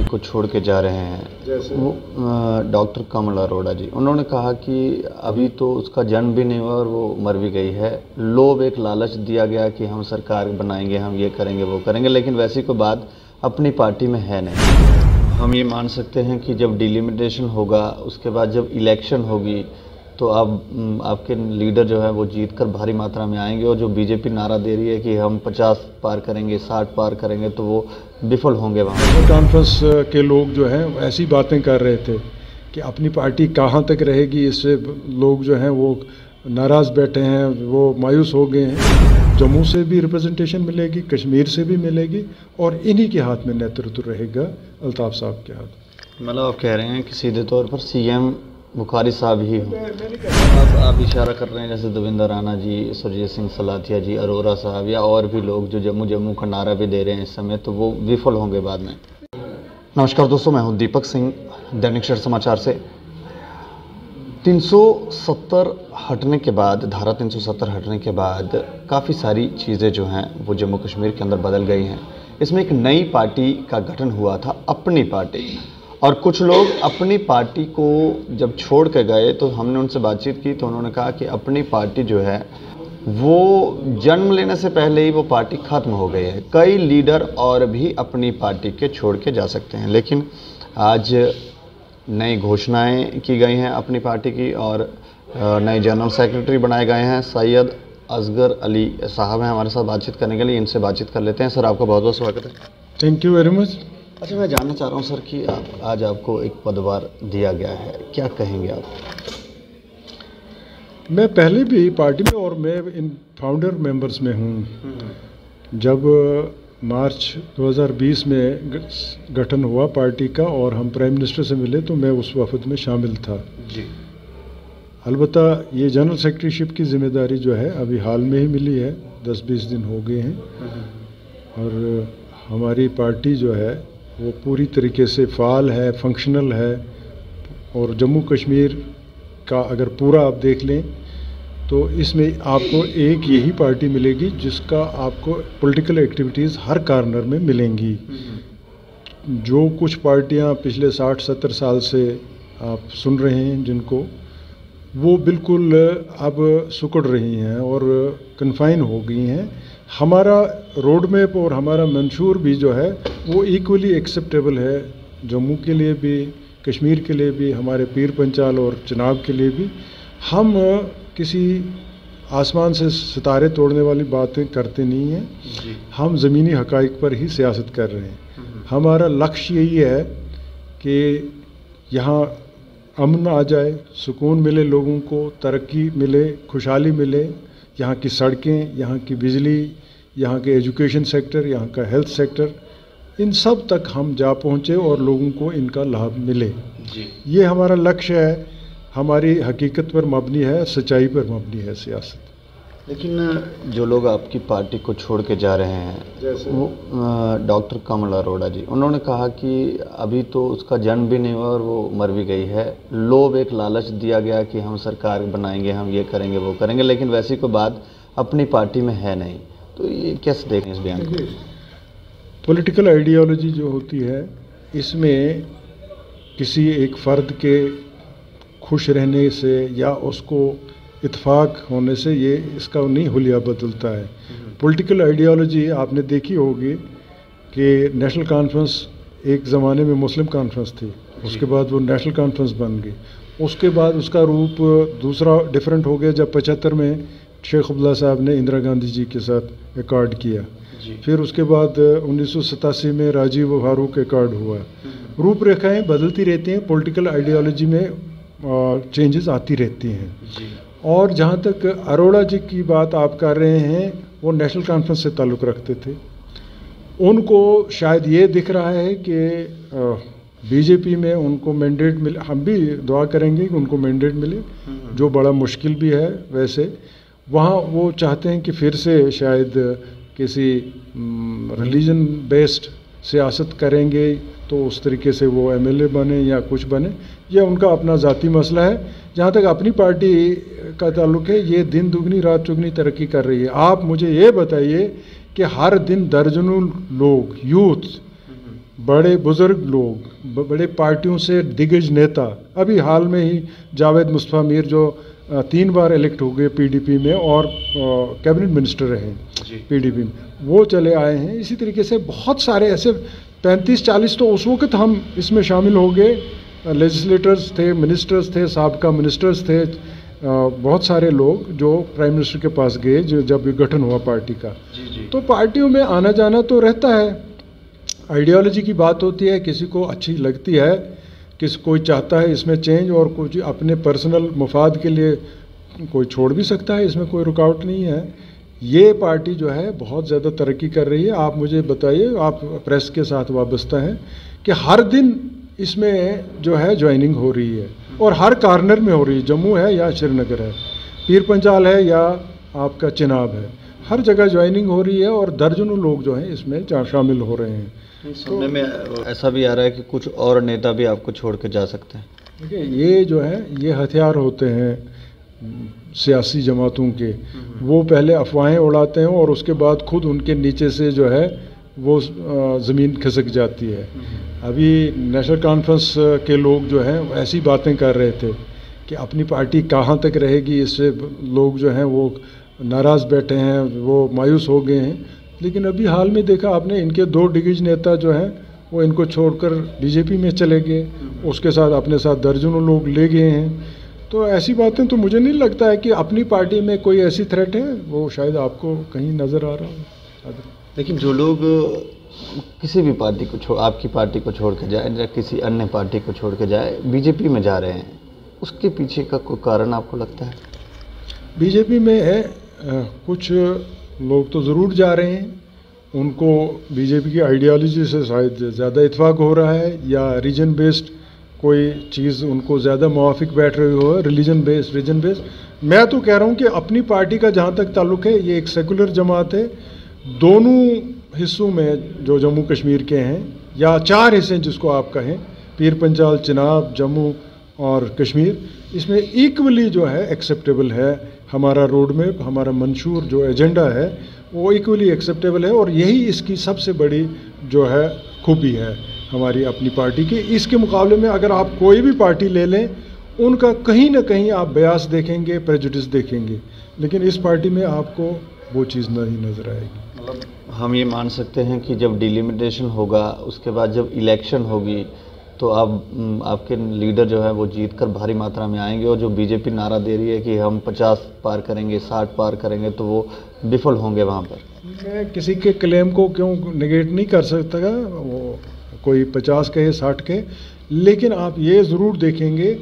को छोड़ के जा रहे हैं, जैसे वो डॉक्टर कमल अरोड़ा जी, उन्होंने कहा कि अभी तो उसका जन्म भी नहीं हुआ और वो मर भी गई है। लोभ, एक लालच दिया गया कि हम सरकार बनाएंगे, हम ये करेंगे, वो करेंगे, लेकिन वैसी कोई बात अपनी पार्टी में है नहीं। हम ये मान सकते हैं कि जब डिलिमिटेशन होगा, उसके बाद जब इलेक्शन होगी, तो अब आपके लीडर जो है वो जीत कर भारी मात्रा में आएंगे, और जो बीजेपी नारा दे रही है कि हम 50 पार करेंगे, 60 पार करेंगे, तो वो विफल होंगे। वहाँ कॉन्फ्रेंस के लोग जो हैं ऐसी बातें कर रहे थे कि अपनी पार्टी कहाँ तक रहेगी, इससे लोग जो हैं वो नाराज़ बैठे हैं, वो मायूस हो गए हैं। जम्मू से भी रिप्रेजेंटेशन मिलेगी, कश्मीर से भी मिलेगी, और इन्हीं के हाथ में नेतृत्व रहेगा, अल्ताफ़ साहब के हाथ। मतलब आप कह रहे हैं कि सीधे तौर पर सीएम बुखारी साहब ही हों। आप इशारा कर रहे हैं जैसे देवेंद्र राणा जी, सुरजीत सिंह सलाथिया जी, अरोड़ा साहब या और भी लोग जो जम्मू जम्मू का नारा भी दे रहे हैं इस समय, तो वो विफल होंगे बाद में। नमस्कार दोस्तों, मैं हूं दीपक सिंह, दैनिक सवेरा समाचार से। 370 हटने के बाद, धारा 370 हटने के बाद काफ़ी सारी चीज़ें जो हैं वो जम्मू कश्मीर के अंदर बदल गई हैं। इसमें एक नई पार्टी का गठन हुआ था, अपनी पार्टी, और कुछ लोग अपनी पार्टी को जब छोड़ के गए तो हमने उनसे बातचीत की, तो उन्होंने कहा कि अपनी पार्टी जो है वो जन्म लेने से पहले ही वो पार्टी ख़त्म हो गई है। कई लीडर और भी अपनी पार्टी के छोड़ के जा सकते हैं, लेकिन आज नई घोषणाएं की गई हैं अपनी पार्टी की, और नए जनरल सेक्रेटरी बनाए गए हैं। सैयद असगर अली साहब हैं हमारे साथ बातचीत करने के लिए, इनसे बातचीत कर लेते हैं। सर, आपका बहुत बहुत स्वागत है। Thank you very much. अच्छा, मैं जानना चाह रहा हूँ सर कि आज आपको एक पदभार दिया गया है, क्या कहेंगे आप? मैं पहले भी पार्टी में, और मैं इन फाउंडर मेंबर्स में हूँ। जब मार्च 2020 में गठन हुआ पार्टी का और हम प्राइम मिनिस्टर से मिले, तो मैं उस वफद में शामिल था जी। अलबत्ता ये जनरल सेक्रेटरीशिप की जिम्मेदारी जो है अभी हाल में ही मिली है, 10-20 दिन हो गए हैं, और हमारी पार्टी जो है वो पूरी तरीके से फ़ाल है, फंक्शनल है। और जम्मू कश्मीर का अगर पूरा आप देख लें तो इसमें आपको एक यही पार्टी मिलेगी जिसका आपको पॉलिटिकल एक्टिविटीज़ हर कॉर्नर में मिलेंगी। जो कुछ पार्टियां पिछले 60-70 साल से आप सुन रहे हैं जिनको, वो बिल्कुल अब सुकड़ रही हैं और कन्फाइन हो गई हैं। हमारा रोड मैप और हमारा मंशूर भी जो है वो इक्वली एक्सेप्टेबल है, जम्मू के लिए भी, कश्मीर के लिए भी, हमारे पीर पंचाल और चिनाब के लिए भी। हम किसी आसमान से सितारे तोड़ने वाली बातें करते नहीं हैं, हम ज़मीनी हक़ाइक़ पर ही सियासत कर रहे हैं। हमारा लक्ष्य यही है कि यहाँ अमन आ जाए, सुकून मिले लोगों को, तरक्की मिले, खुशहाली मिले, यहाँ की सड़कें, यहाँ की बिजली, यहाँ के एजुकेशन सेक्टर, यहाँ का हेल्थ सेक्टर, इन सब तक हम जा पहुँचे और लोगों को इनका लाभ मिले। ये हमारा लक्ष्य है। हमारी हकीकत पर मबनी है, सच्चाई पर मबनी है सियासत। लेकिन जो लोग आपकी पार्टी को छोड़ के जा रहे हैं, जैसे वो डॉक्टर कमल अरोड़ा जी, उन्होंने कहा कि अभी तो उसका जन्म भी नहीं हुआ और वो मर भी गई है। लोभ, एक लालच दिया गया कि हम सरकार बनाएंगे, हम ये करेंगे, वो करेंगे, लेकिन वैसी कोई बात अपनी पार्टी में है नहीं। तो ये कैसे देखें इस बयान को? पॉलिटिकल आइडियोलॉजी जो होती है, इसमें किसी एक फ़र्द के खुश रहने से या उसको इत्फाक होने से ये इसका नहीं हुलिया बदलता है। पॉलिटिकल आइडियोलॉजी आपने देखी होगी कि नेशनल कॉन्फ्रेंस एक ज़माने में मुस्लिम कॉन्फ्रेंस थी, उसके बाद वो नेशनल कॉन्फ्रेंस बन गई, उसके बाद उसका रूप दूसरा डिफरेंट हो गया जब 75 में शेख अब्दुल्ला साहब ने इंदिरा गांधी जी के साथ एकॉर्ड किया। फिर उसके बाद 1987 में राजीव फारूक एकॉर्ड हुआ। रूपरेखाएं बदलती रहती हैं, पॉलिटिकल आइडियोलॉजी में चेंजेस आती रहती हैं। और जहाँ तक अरोड़ा जी की बात आप कर रहे हैं, वो नेशनल कॉन्फ्रेंस से ताल्लुक़ रखते थे। उनको शायद ये दिख रहा है कि बीजेपी में उनको मैंडेट मिले। हम भी दुआ करेंगे कि उनको मैंडेट मिले, जो बड़ा मुश्किल भी है। वैसे वहाँ वो चाहते हैं कि फिर से शायद किसी रिलीजन बेस्ड सियासत करेंगे, तो उस तरीके से वो एमएलए बने या कुछ बने, यह उनका अपना ज़ाती मसला है। जहाँ तक अपनी पार्टी का ताल्लुक़ है, ये दिन दुगनी रात चुगनी तरक्की कर रही है। आप मुझे ये बताइए कि हर दिन दर्जनों लोग, यूथ बड़े बुजुर्ग लोग, बड़े पार्टियों से दिग्गज नेता, अभी हाल में ही जावेद मुस्तफ़ा मीर जो 3 बार इलेक्ट हो गए पीडीपी में और कैबिनेट मिनिस्टर रहे पीडीपी में, वो चले आए हैं। इसी तरीके से बहुत सारे ऐसे 35-40 तो उस वक्त हम इसमें शामिल हो गए, लेजिस्लेटर्स थे, मिनिस्टर्स थे, साबका मिनिस्टर्स थे, बहुत सारे लोग जो प्राइम मिनिस्टर के पास गए जो जब ये गठन हुआ पार्टी का। तो पार्टियों में आना जाना तो रहता है, आइडियोलॉजी की बात होती है, किसी को अच्छी लगती है, कोई चाहता है इसमें चेंज और कुछ अपने पर्सनल मफाद के लिए कोई छोड़ भी सकता है, इसमें कोई रुकावट नहीं है। ये पार्टी जो है बहुत ज़्यादा तरक्की कर रही है। आप मुझे बताइए, आप प्रेस के साथ वाबस्ता हैं, कि हर दिन इसमें जो है ज्वाइनिंग हो रही है और हर कॉर्नर में हो रही है, जम्मू है या श्रीनगर है, पीर पंजाल है या आपका चिनाब है, हर जगह ज्वाइनिंग हो रही है और दर्जनों लोग जो हैं इसमें शामिल हो रहे हैं। सुनने में ऐसा भी आ रहा है कि कुछ और नेता भी आपको छोड़ के जा सकते हैं। देखिए, ये जो है ये हथियार होते हैं सियासी जमातों के, वो पहले अफवाहें उड़ाते हैं और उसके बाद खुद उनके नीचे से जो है वो ज़मीन खिसक जाती है। अभी नेशनल कॉन्फ्रेंस के लोग जो हैं ऐसी बातें कर रहे थे कि अपनी पार्टी कहाँ तक रहेगी, इससे लोग जो हैं वो नाराज़ बैठे हैं, वो मायूस हो गए हैं। लेकिन अभी हाल में देखा आपने, इनके 2 दिग्गज नेता जो हैं वो इनको छोड़कर बीजेपी में चले गए, उसके साथ अपने साथ दर्जनों लोग ले गए हैं। तो ऐसी बातें तो मुझे नहीं लगता है कि अपनी पार्टी में कोई ऐसी थ्रेट है, वो शायद आपको कहीं नज़र आ रहा हो। लेकिन जो लोग किसी भी पार्टी को आपकी पार्टी को छोड़ के जाए या किसी अन्य पार्टी को छोड़ के जाए, बीजेपी में जा रहे हैं, उसके पीछे का कोई कारण आपको लगता है? बीजेपी में है कुछ लोग तो ज़रूर जा रहे हैं, उनको बीजेपी की आइडियोलॉजी से शायद ज़्यादा इत्फाक हो रहा है, या रीजन बेस्ड कोई चीज़ उनको ज़्यादा मुवाफिक बैठ रही हो, रीजन बेस्ड। मैं तो कह रहा हूँ कि अपनी पार्टी का जहाँ तक ताल्लुक़ है, ये एक सेकुलर जमात है। दोनों हिस्सों में जो जम्मू कश्मीर के हैं, या 4 हिस्से जिसको आप कहें, पीर पंजाल, चिनाब, जम्मू और कश्मीर, इसमें इक्वली जो है एक्सेप्टेबल है। हमारा रोड मैप, हमारा मंशूर जो एजेंडा है वो इक्वली एक्सेप्टेबल है, और यही इसकी सबसे बड़ी जो है खूबी है हमारी अपनी पार्टी की। इसके मुकाबले में अगर आप कोई भी पार्टी ले लें, उनका कहीं ना कहीं आप बयास देखेंगे, प्रेजुडिस देखेंगे, लेकिन इस पार्टी में आपको वो चीज़ नहीं नज़र आएगी। मतलब हम ये मान सकते हैं कि जब डिलिमिटेशन होगा, उसके बाद जब इलेक्शन होगी, तो आपके लीडर जो है वो जीत कर भारी मात्रा में आएंगे, और जो बीजेपी नारा दे रही है कि हम 50 पार करेंगे, 60 पार करेंगे, तो वो विफल होंगे वहाँ पर। मैं किसी के क्लेम को क्यों नेगेट नहीं कर सकता, वो कोई 50 कहे, 60 कहे, लेकिन आप ये ज़रूर देखेंगे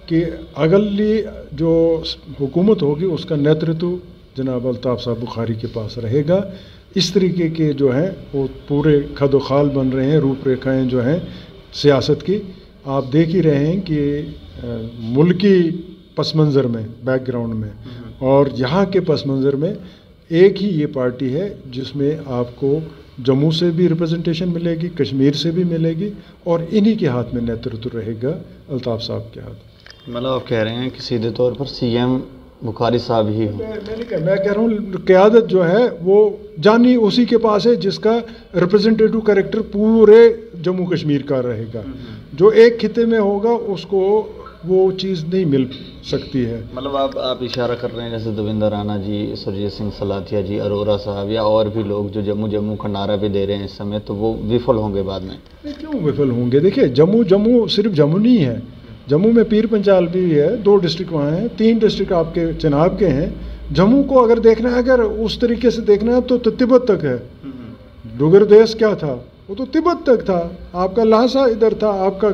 कि अगली जो हुकूमत होगी उसका नेतृत्व जनाब अल्ताफ़ साहब बुखारी के पास रहेगा। इस तरीके के जो हैं वो पूरे खद खाल बन रहे हैं, रूपरेखाएँ जो हैं सियासत की आप देख ही रहे हैं कि मुल्की पस मंज़र में, बैकग्राउंड में और यहाँ के पस मंज़र में एक ही ये पार्टी है जिसमें आपको जम्मू से भी रिप्रेजेंटेशन मिलेगी, कश्मीर से भी मिलेगी, और इन्हीं के हाथ में नेतृत्व रहेगा, अल्ताफ़ साहब के हाथ। मतलब आप कह रहे हैं कि सीधे तौर पर सीएम बुखारी साहब ही हो? मैं कह रहा हूँ क़यादत जो है वो जानी उसी के पास है जिसका रिप्रेजेंटेटिव कैरेक्टर पूरे जम्मू कश्मीर का रहेगा। जो एक खिते में होगा उसको वो चीज़ नहीं मिल सकती है। मतलब आप इशारा कर रहे हैं जैसे देवेंद्र राणा जी, सुरजीत सिंह सलाथिया जी, अरोरा साहब या और भी लोग जो जम्मू का नारा भी दे रहे हैं इस समय, तो वो विफल होंगे बाद में? क्यों विफल होंगे? देखिए, जम्मू सिर्फ जम्मू नहीं है, जम्मू में पीर पंजाल भी है, 2 डिस्ट्रिक्ट वहाँ हैं, 3 डिस्ट्रिक्ट आपके चिनाब के हैं। जम्मू को अगर देखना है, अगर उस तरीके से देखना है तो तिब्बत तक है। डुगर देश क्या था? वो तो तिब्बत तक था। आपका लहासा इधर था, आपका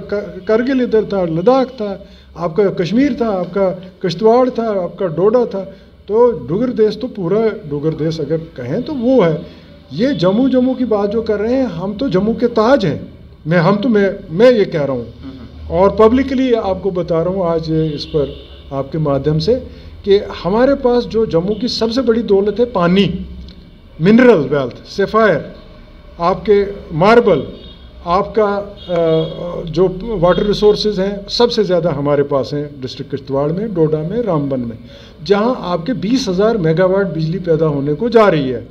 करगिल इधर था, लद्दाख था, आपका कश्मीर था, आपका किश्तवाड़ था, आपका डोडा था। तो डुगर देश तो पूरा डुगर देश अगर कहें तो वो है। ये जम्मू की बात जो कर रहे हैं, हम तो जम्मू के ताज हैं। मैं ये कह रहा हूँ और पब्लिकली आपको बता रहा हूँ आज इस पर आपके माध्यम से कि हमारे पास जो जम्मू की सबसे बड़ी दौलत है, पानी, मिनरल वेल्थ, सेफायर, आपके मार्बल, आपका जो वाटर रिसोर्सेज हैं सबसे ज़्यादा हमारे पास हैं डिस्ट्रिक्ट किश्तवाड़ में, डोडा में, रामबन में, जहां आपके 20,000 मेगावाट बिजली पैदा होने को जा रही है।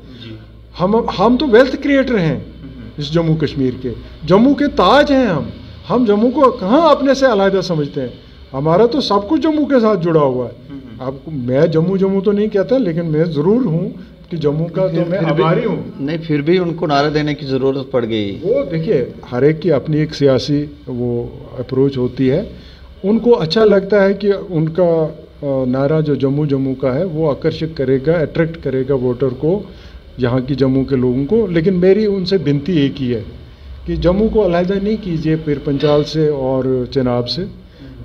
हम तो वेल्थ क्रिएटर हैं। इस जम्मू कश्मीर के। जम्मू के ताज हैं हम जम्मू को कहाँ अपने से अलहदा समझते हैं। हमारा तो सब कुछ जम्मू के साथ जुड़ा हुआ है। आपको मैं जम्मू तो नहीं कहता, लेकिन मैं ज़रूर हूँ कि जम्मू का तो मैं आभारी हूँ। नहीं, फिर भी उनको नारा देने की ज़रूरत पड़ गई। वो देखिए, हर एक की अपनी एक सियासी वो अप्रोच होती है। उनको अच्छा लगता है कि उनका नारा जो जम्मू का है वो आकर्षित करेगा, अट्रैक्ट करेगा वोटर को, यहाँ की जम्मू के लोगों को। लेकिन मेरी उनसे विनती एक ही है कि जम्मू को अलहदा नहीं कीजिए पीर पंचाल से और चिनाब से।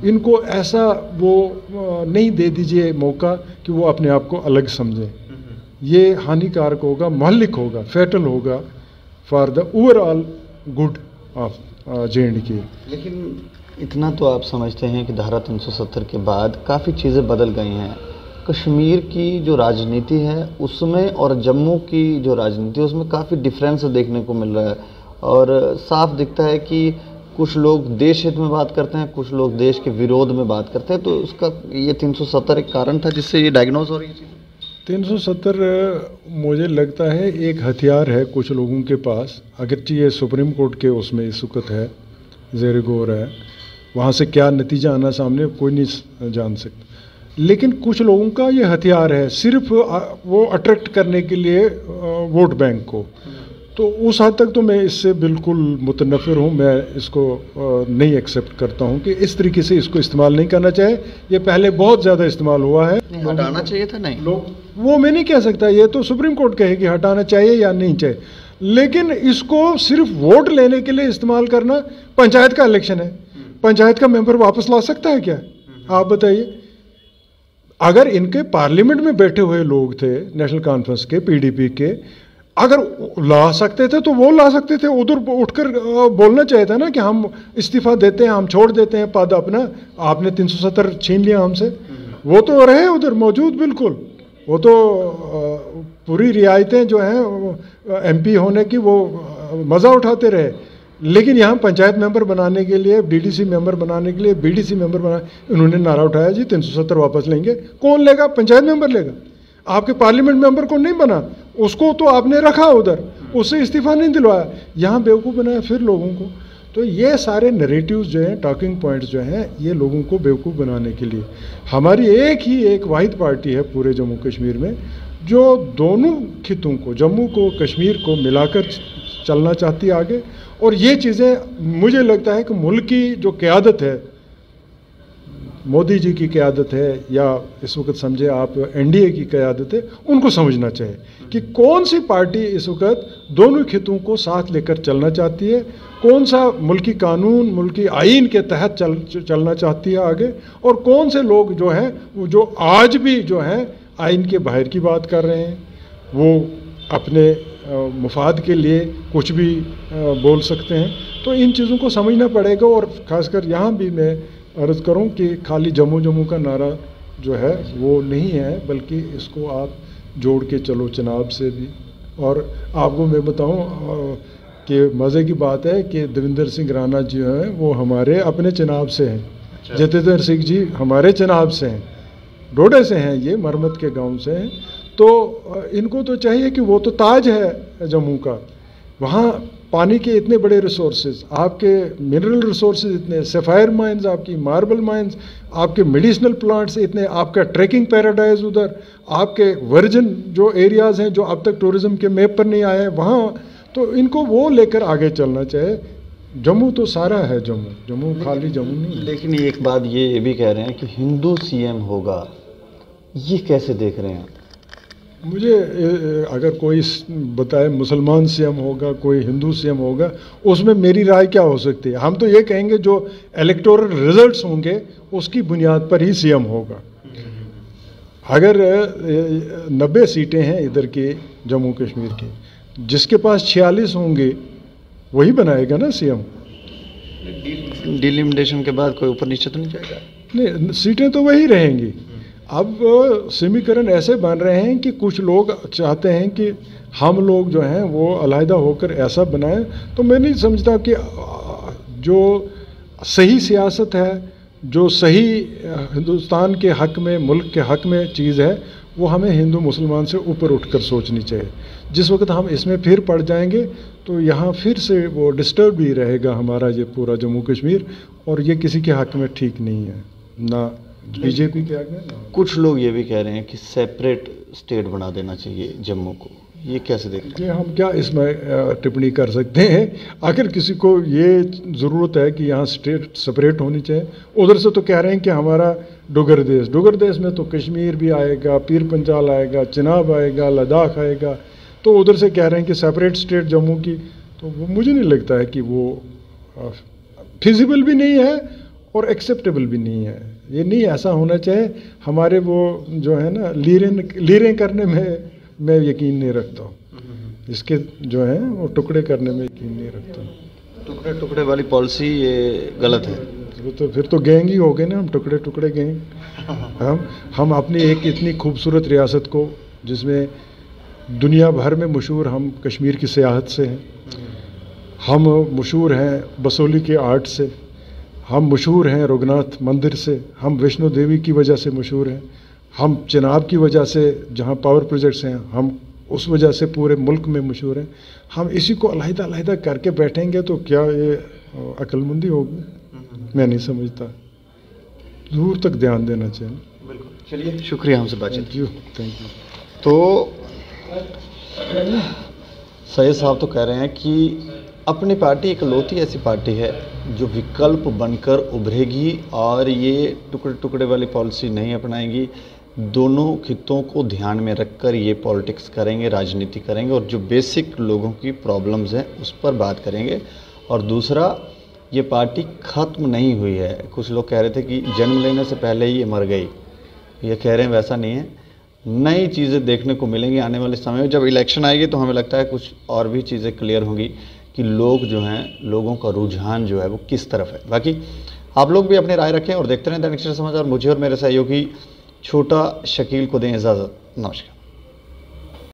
इनको ऐसा वो नहीं दे दीजिए मौका कि वो अपने आप को अलग समझें। ये हानिकारक होगा, महलिक होगा, फैटल होगा for the overall good of J&K। लेकिन इतना तो आप समझते हैं कि धारा 370 के बाद काफ़ी चीज़ें बदल गई हैं। कश्मीर की जो राजनीति है उसमें और जम्मू की जो राजनीति है उसमें काफ़ी डिफरेंस देखने को मिल रहा है, और साफ दिखता है कि कुछ लोग देश हित में बात करते हैं, कुछ लोग देश के विरोध में बात करते हैं। तो उसका ये 370 एक कारण था जिससे ये डायग्नोज हो रही है। 370 मुझे लगता है एक हथियार है कुछ लोगों के पास, अगरचे ये सुप्रीम कोर्ट के उसमें इस वक्त है, ज़ेर गौर है, वहाँ से क्या नतीजा आना सामने कोई नहीं जान सकता। लेकिन कुछ लोगों का ये हथियार है सिर्फ वो अट्रैक्ट करने के लिए वोट बैंक को। तो उस हद तक तो मैं इससे बिल्कुल मुतनफ़िर हूँ। मैं इसको नहीं एक्सेप्ट करता हूँ कि इस तरीके से इसको इस्तेमाल नहीं करना चाहिए। ये पहले बहुत ज़्यादा इस्तेमाल हुआ है, हटाना चाहिए था। नहीं, लोग वो मैं नहीं कह सकता, ये तो सुप्रीम कोर्ट कहेगी हटाना चाहिए या नहीं चाहिए। लेकिन इसको सिर्फ वोट लेने के लिए इस्तेमाल करना, पंचायत का इलेक्शन है, पंचायत का मेंबर वापस ला सकता है क्या? आप बताइए। अगर इनके पार्लियामेंट में बैठे हुए लोग थे नेशनल कॉन्फ्रेंस के, PDP के, अगर ला सकते थे तो वो ला सकते थे, उधर उठकर बोलना चाहिए था ना कि हम इस्तीफा देते हैं, हम छोड़ देते हैं पद अपना। आपने 370 छीन लिया हमसे। वो तो रहे उधर मौजूद, बिल्कुल। वो तो पूरी रियायतें जो हैं MP होने की वो मज़ा उठाते रहे। लेकिन यहाँ पंचायत मेंबर बनाने के लिए, DDC मेंबर बनाने के लिए, BDC मेंबर इन्होंने नारा उठाया जी 370 वापस लेंगे। कौन लेगा? पंचायत मेंबर लेगा। आपके पार्लियामेंट मेंबर को नहीं बना, उसको तो आपने रखा उधर, उससे इस्तीफा नहीं दिलवाया, यहाँ बेवकूफ़ बनाया फिर लोगों को। तो ये सारे नरेटिव्स जो हैं, टॉकिंग पॉइंट्स जो हैं, ये लोगों को बेवकूफ़ बनाने के लिए। हमारी एक वाहिद पार्टी है पूरे जम्मू कश्मीर में जो दोनों खितों को, जम्मू को कश्मीर को मिलाकर चलना चाहती है आगे। और ये चीज़ें मुझे लगता है कि मुल्क की जो क़यादत है, मोदी जी की क़यादत है, या इस वक्त समझे आप NDA की क़यादत है, उनको समझना चाहिए कि कौन सी पार्टी इस वक्त दोनों खितों को साथ लेकर चलना चाहती है, कौन सा मुल्की कानून, मुल्की आइन के तहत चलना चाहती है आगे, और कौन से लोग जो हैं वो जो आज भी जो हैं आइन के बाहर की बात कर रहे हैं, वो अपने मुफाद के लिए कुछ भी बोल सकते हैं। तो इन चीज़ों को समझना पड़ेगा। और ख़ासकर यहाँ भी मैं अर्ज़ करूं कि खाली जम्मू का नारा जो है वो नहीं है, बल्कि इसको आप जोड़ के चलो चिनाब से भी। और आपको मैं बताऊं कि मज़े की बात है कि देवेंद्र सिंह राणा जी हैं वो हमारे अपने चिनाब से हैं। अच्छा। जतेंद्र सिंह जी हमारे चिनाब से हैं, डोडे से हैं, ये मरमत के गांव से हैं। तो इनको तो चाहिए कि वो तो ताज है जम्मू का, वहाँ पानी के इतने बड़े रिसोर्सेज, आपके मिनरल रिसोर्सेज इतने, सफ़ायर माइंस, आपकी मार्बल माइंस, आपके मेडिसिनल प्लांट्स इतने, आपका ट्रैकिंग पैराडाइज उधर, आपके वर्जिन जो एरियाज़ हैं जो अब तक टूरिज़्म के मैप पर नहीं आए हैं वहाँ, तो इनको वो लेकर आगे चलना चाहिए। जम्मू तो सारा है, जम्मू खाली जम्मू नहीं है। लेकिन एक बात ये भी कह रहे हैं कि हिंदू CM होगा, ये कैसे देख रहे हैं? मुझे अगर कोई बताए मुसलमान CM होगा, कोई हिंदू CM होगा, उसमें मेरी राय क्या हो सकती है? हम तो ये कहेंगे जो इलेक्टोरल रिजल्ट्स होंगे उसकी बुनियाद पर ही CM होगा। अगर 90 सीटें हैं इधर के जम्मू कश्मीर की, जिसके पास 46 होंगे वही बनाएगा ना CM। डिलिमिटेशन के बाद कोई ऊपर नीचे तो नहीं जाएगा? नहीं, सीटें तो वही रहेंगी। अब समीकरण ऐसे बन रहे हैं कि कुछ लोग चाहते हैं कि हम लोग जो हैं वो अलहदा होकर ऐसा बनाएं। तो मैं नहीं समझता कि जो सही सियासत है, जो सही हिंदुस्तान के हक में, मुल्क के हक में चीज़ है, वो हमें हिंदू मुसलमान से ऊपर उठकर सोचनी चाहिए। जिस वक्त हम इसमें फिर पड़ जाएंगे तो यहाँ फिर से वो डिस्टर्ब ही रहेगा हमारा ये पूरा जम्मू कश्मीर, और ये किसी के हक में ठीक नहीं है, ना बीजेपी के हक में ना। कुछ लोग ये भी कह रहे हैं कि सेपरेट स्टेट बना देना चाहिए जम्मू को, ये कैसे देखते हैं? ये हम क्या इसमें टिप्पणी कर सकते हैं? आखिर किसी को ये ज़रूरत है कि यहाँ स्टेट सेपरेट होनी चाहिए? उधर से तो कह रहे हैं कि हमारा डुगर देश में तो कश्मीर भी आएगा, पीर पंजाल आएगा, चिनाब आएगा, लद्दाख आएगा, तो उधर से कह रहे हैं कि सेपरेट स्टेट जम्मू की, तो वो मुझे नहीं लगता है कि वो फिजिबल भी नहीं है और एक्सेप्टेबल भी नहीं है। ये नहीं ऐसा होना चाहिए। हमारे वो जो है ना लीरें करने में मैं यकीन नहीं रखता हूँ, इसके जो है वो टुकड़े करने में यकीन नहीं रखता हूँ। टुकड़े टुकड़े वाली पॉलिसी ये गलत है। वो तो फिर तो गैंग ही हो गए ना, हम टुकड़े टुकड़े गैंग। हम अपनी एक इतनी खूबसूरत रियासत को, जिसमें दुनिया भर में मशहूर हम कश्मीर की सियाहत से हैं, हम मशहूर हैं बसोली के आर्ट से, हम मशहूर हैं रघुनाथ मंदिर से, हम वैष्णो देवी की वजह से मशहूर हैं, हम चिनाब की वजह से जहाँ पावर प्रोजेक्ट्स हैं हम उस वजह से पूरे मुल्क में मशहूर हैं। हम इसी को अलहदा करके बैठेंगे तो क्या ये अक्लमंदी होगी? मैं नहीं समझता। दूर तक ध्यान देना चाहिए। बिल्कुल। चलिए, शुक्रिया हमसे बातचीत। Thank you. तो सैयद साहब तो कह रहे हैं कि अपनी पार्टी इकलौती ऐसी पार्टी है जो विकल्प बनकर उभरेगी और ये टुकड़े टुकड़े वाली पॉलिसी नहीं अपनाएगी। दोनों खित्तों को ध्यान में रखकर ये पॉलिटिक्स करेंगे, राजनीति करेंगे और जो बेसिक लोगों की प्रॉब्लम्स हैं उस पर बात करेंगे। और दूसरा, ये पार्टी ख़त्म नहीं हुई है। कुछ लोग कह रहे थे कि जन्म लेने से पहले ही ये मर गई, ये कह रहे हैं वैसा नहीं है। नई चीज़ें देखने को मिलेंगी आने वाले समय में। जब इलेक्शन आएगी तो हमें लगता है कुछ और भी चीज़ें क्लियर होंगी कि लोग जो हैं, लोगों का रुझान जो है वो किस तरफ है। बाकी आप लोग भी अपनी राय रखें और देखते रहें दैनिक सवेरा समाचार। मुझे और मेरे सहयोगी छोटा शकील को दें इजाज़त। नमस्कार।